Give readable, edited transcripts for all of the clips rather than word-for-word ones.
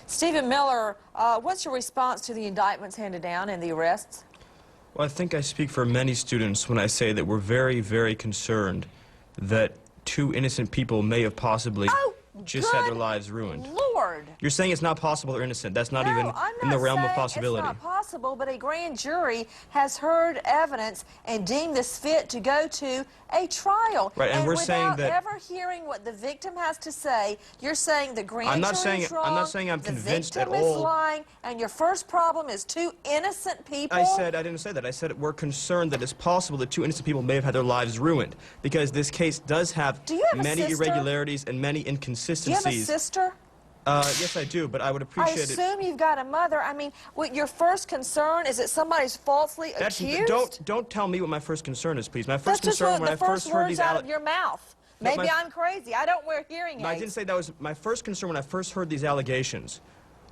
Stephen Miller, what's your response to the indictments handed down and the arrests? Well, I think I speak for many students when I say that we're very, very concerned that two innocent people may have possibly just had their lives ruined. Lord! You're saying it's not possible they're innocent. That's not even in the realm of possibility. It's not possible, but a grand jury has heard evidence and deemed this fit to go to a trial. Right, and we're saying that without ever hearing what the victim has to say, you're saying the grand jury is wrong. I'm not saying I'm convinced at all. The victim is lying, and your first problem is two innocent people. I didn't say that. I said we're concerned that it's possible that two innocent people may have had their lives ruined because this case does have many irregularities and many inconsistencies. Do you have a sister? Yes, I do, but I would appreciate it. I assume you've got a mother. I mean, what your first concern is that somebody's falsely accused? Don't tell me what my first concern is, please. My first concern when I first heard these out of your mouth. Maybe I'm crazy. I don't wear hearing aids. I didn't say that was my first concern when I first heard these allegations.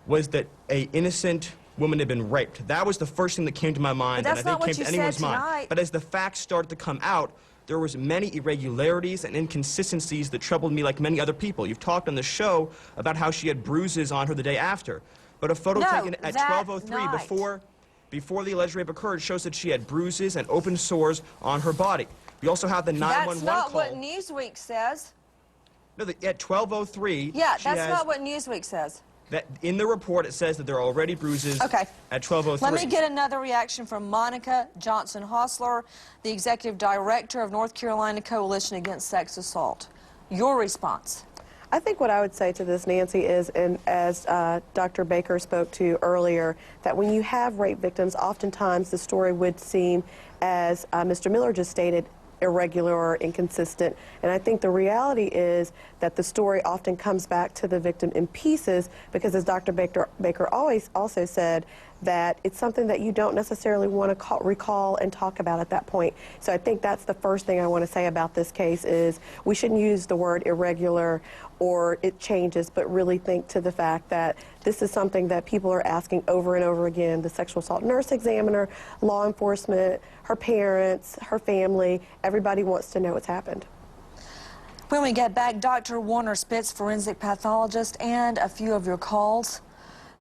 Was that a innocent woman had been raped? That was the first thing that came to my mind, and I think came to anyone's mind. But as the facts started to come out, there was many irregularities and inconsistencies that troubled me like many other people. You've talked on the show about how she had bruises on her the day after. But a photo taken at 12:03 before the alleged rape occurred shows that she had bruises and open sores on her body. We also have the 911 call. That's not what Newsweek says. No, at 12:03. Yeah, that's not what Newsweek says. That in the report it says that there are already bruises at 12:03. Let me get another reaction from Monica Johnson-Hostler, the Executive Director of North Carolina Coalition Against Sex Assault. Your response? I think what I would say to this, Nancy, is, and as Dr. Baker spoke to earlier, that when you have rape victims, oftentimes the story would seem, as Mr. Miller just stated, irregular or inconsistent. And I think the reality is that the story often comes back to the victim in pieces because, as Dr. Baker always also said, that it's something that you don't necessarily want to recall and talk about at that point. So I think that's the first thing I want to say about this case is we shouldn't use the word irregular or it changes, but really think to the fact that this is something that people are asking over and over again. The sexual assault nurse examiner, law enforcement, her parents, her family, everybody wants to know what's happened. When we get back, Dr. Warner Spitz, forensic pathologist, and a few of your calls.